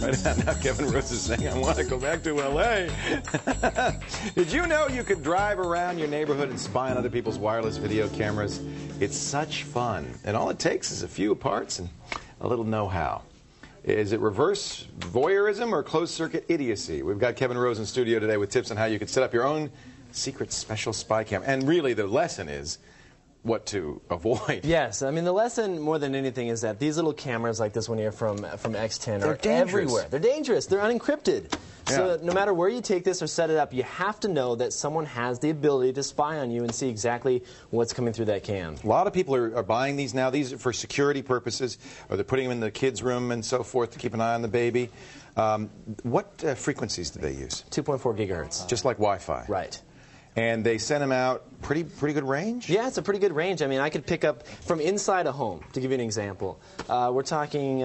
Right now, Kevin Rose is saying, I want to go back to L.A. Did you know you could drive around your neighborhood and spy on other people's wireless video cameras? It's such fun. And all it takes is a few parts and a little know-how. Is it reverse voyeurism or closed-circuit idiocy? We've got Kevin Rose in studio today with tips on how you could set up your own secret special spy cam. And really, the lesson is what to avoid. Yes, I mean the lesson more than anything is that these little cameras like this one here from X10 They're are dangerous. everywhere. They're dangerous. They're unencrypted. So no matter where you take this or set it up, you have to know that someone has the ability to spy on you and see exactly what's coming through that cam. A lot of people are buying these now. These are for security purposes, or they're putting them in the kids' room and so forth to keep an eye on the baby. What frequencies do they use? 2.4 gigahertz. Just like Wi-Fi. Right. And they send them out pretty good range? Yeah, it's a pretty good range. I mean, I could pick up from inside a home, to give you an example. We're talking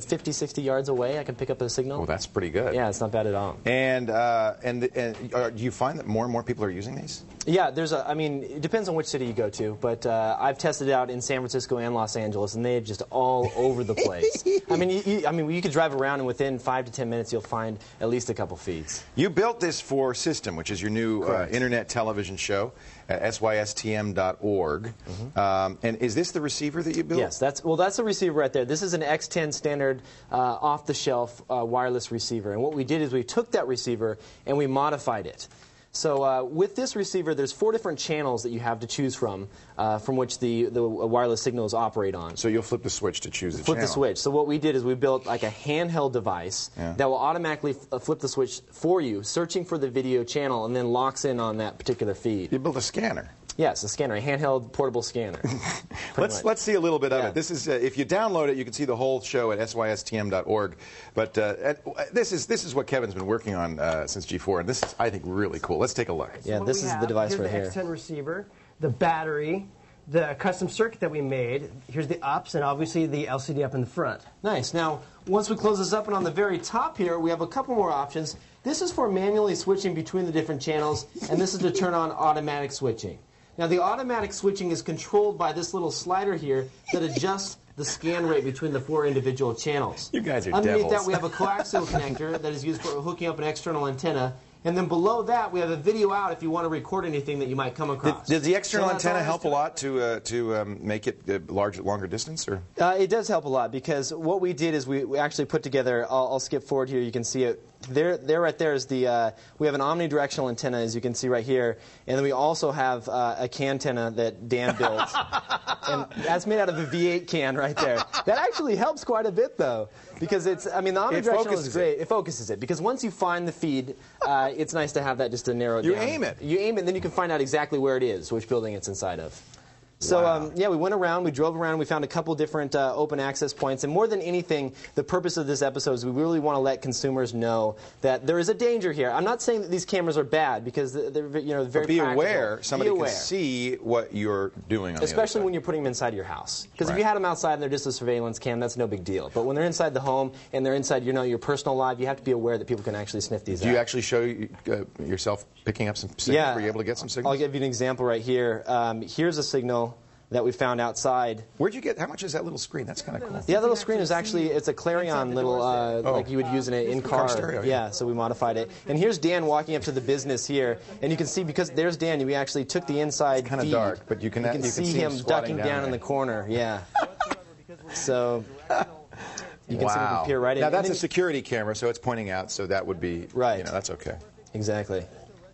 50, 60 yards away, I can pick up a signal. Oh, that's pretty good. Yeah, it's not bad at all. And do you find that more and more people are using these? Yeah, I mean, it depends on which city you go to, but I've tested it out in San Francisco and Los Angeles, and they're just all over the place. I mean, you could drive around, and within 5 to 10 minutes, you'll find at least a couple feeds. You built this for System, which is your new internet television show at systm.org. And is this the receiver that you built? Yes, that's the receiver right there. This is an X10 standard off-the-shelf wireless receiver. And what we did is we took that receiver and we modified it. So with this receiver, there's 4 different channels that you have to choose from which the wireless signals operate on. So you'll flip the switch to choose the channel. Flip the switch. So what we did is we built like a handheld device that will automatically flip the switch for you, searching for the video channel, and then locks in on that particular feed. You built a scanner. Yes, a scanner, a handheld portable scanner. Let's see a little bit of it. This is if you download it, you can see the whole show at systm.org. But this is what Kevin's been working on since G4, and this is, I think, really cool. Let's take a look. Yeah, so this is the device right here. Here's the X10 receiver, the battery, the custom circuit that we made. Here's the ups, and obviously the LCD up in the front. Nice. Now, once we close this up, and on the very top here, we have a couple more options. This is for manually switching between the different channels, and this is to turn on automatic switching. Now, the automatic switching is controlled by this little slider here that adjusts the scan rate between the 4 individual channels. You guys are Underneath devils. that, we have a coaxial connector that is used for hooking up an external antenna. And then below that, we have a video out if you want to record anything that you might come across. Does the external antenna help a lot to make it longer distance? Or? It does help a lot, because what we did is we actually put together, I'll skip forward here, you can see it. There right there is we have an omnidirectional antenna, as you can see right here, and then we also have a can antenna that Dan built. And that's made out of a V8 can right there. That actually helps quite a bit, though, because the omnidirectional is great. It focuses it, because once you find the feed, it's nice to have that just to narrow it down. You aim it. You aim it, and then you can find out exactly where it is, which building it's inside of. So, yeah, we went around, we drove around, we found a couple different open access points, and more than anything, the purpose of this episode is we really want to let consumers know that there is a danger here. I'm not saying that these cameras are bad, because they're very but be practical. aware, somebody can see what you're doing on the other Especially side. when you're putting them inside your house. Because if you had them outside and they're just a surveillance cam, that's no big deal. But when they're inside the home and they're inside your personal life, you have to be aware that people can actually sniff these out. Do you actually show yourself picking up some signals? Yeah. Were you able to get some signals? I'll give you an example right here. Here's a signal that we found outside. Where'd you get? How much is that little screen? That's kind of cool. Yeah, that little screen is actually, it's a Clarion little, like you would use in an in-car. Stereo, yeah, so we modified it. And here's Dan walking up to the business here, and you can see, because there's Dan, we actually took the inside kind of dark, but you can see him ducking down in the corner. Yeah. So you can see him peer right in. Now that's a security camera, so it's pointing out, so that would be right. That's okay. Exactly.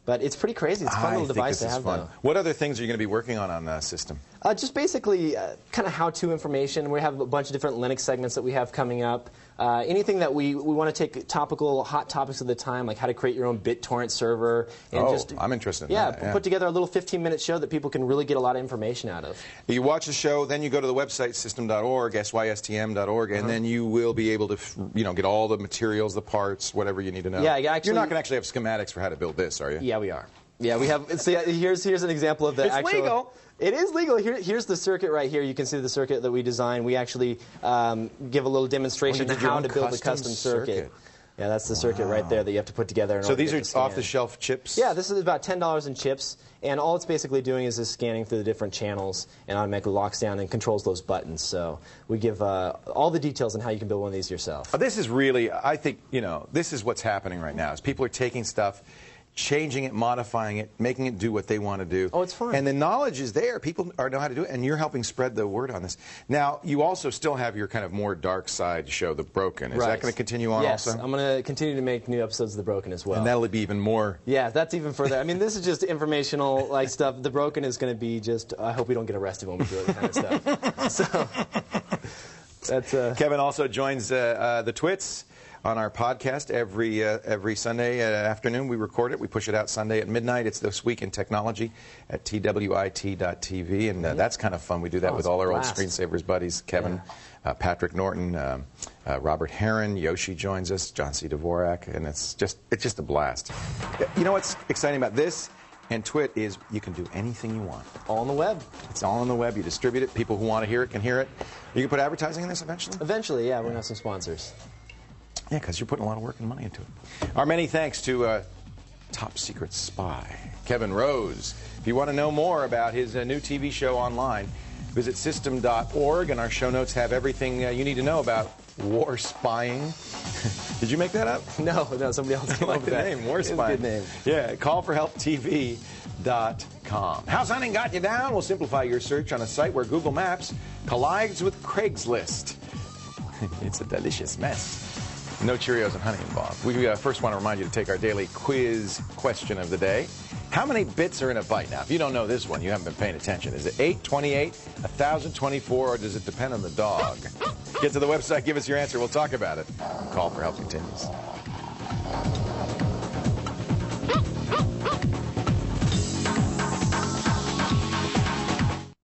But it's pretty crazy. It's a fun little device to have, though. What other things are you going to be working on System? Just basically kind of how-to information. We have a bunch of different Linux segments that we have coming up. Anything that we want to take topical, hot topics of the time, like how to create your own BitTorrent server. And I'm interested in that. Yeah, put together a little 15-minute show that people can really get a lot of information out of. You watch the show, then you go to the website, system.org, systm.org, and then you will be able to get all the materials, the parts, whatever you need to know. Yeah, actually, you're not going to actually have schematics for how to build this, are you? Yeah, we are. Yeah, we have. So here's an example of the actual. It's legal. It is legal. Here's the circuit right here. You can see the circuit that we designed. We actually give a little demonstration of how to build a custom circuit. Yeah, that's the circuit right there that you have to put together. So these are off-the-shelf chips? Yeah, this is about $10 in chips, and all it's basically doing is scanning through the different channels and automatically locks down and controls those buttons. So we give all the details on how you can build one of these yourself. This is really, I think, this is what's happening right now, is people are taking stuff, changing it, modifying it, making it do what they want to do. Oh, it's fun. And the knowledge is there. People know how to do it, and you're helping spread the word on this. Now, you also still have your kind of more dark side show, The Broken. Is that going to continue on also? Yes, I'm going to continue to make new episodes of The Broken as well. And that'll be even more... Yeah, that's even further. I mean, this is just informational like stuff. The Broken is going to be just, I hope we don't get arrested when we do that kind of stuff. So, that's... Kevin also joins the Twits on our podcast every Sunday afternoon. We record it. We push it out Sunday at midnight. It's This Week in Technology at twit.tv, and that's kind of fun. We do that with all our old Screensavers buddies, Kevin, Patrick Norton, Robert Heron, Yoshi joins us, John C. Dvorak, and it's just a blast. You know what's exciting about this and Twit is you can do anything you want. All on the web. It's all on the web. You distribute it. People who want to hear it can hear it. You can put advertising in this eventually? Eventually, yeah. We're going to have some sponsors. Yeah, because you're putting a lot of work and money into it. Our many thanks to Top Secret Spy, Kevin Rose. If you want to know more about his new TV show online, visit system.org, and our show notes have everything you need to know about war spying. Did you make that up? No, somebody else came up with that. Name, war spying. Good name. Yeah, callforhelptv.com. House hunting got you down? We'll simplify your search on a site where Google Maps collides with Craigslist. It's a delicious mess. No Cheerios and honey involved. We first want to remind you to take our daily quiz question of the day. How many bits are in a byte? Now, if you don't know this one, you haven't been paying attention. Is it 828, 1024, or does it depend on the dog? Get to the website, give us your answer. We'll talk about it. Call for Help continues.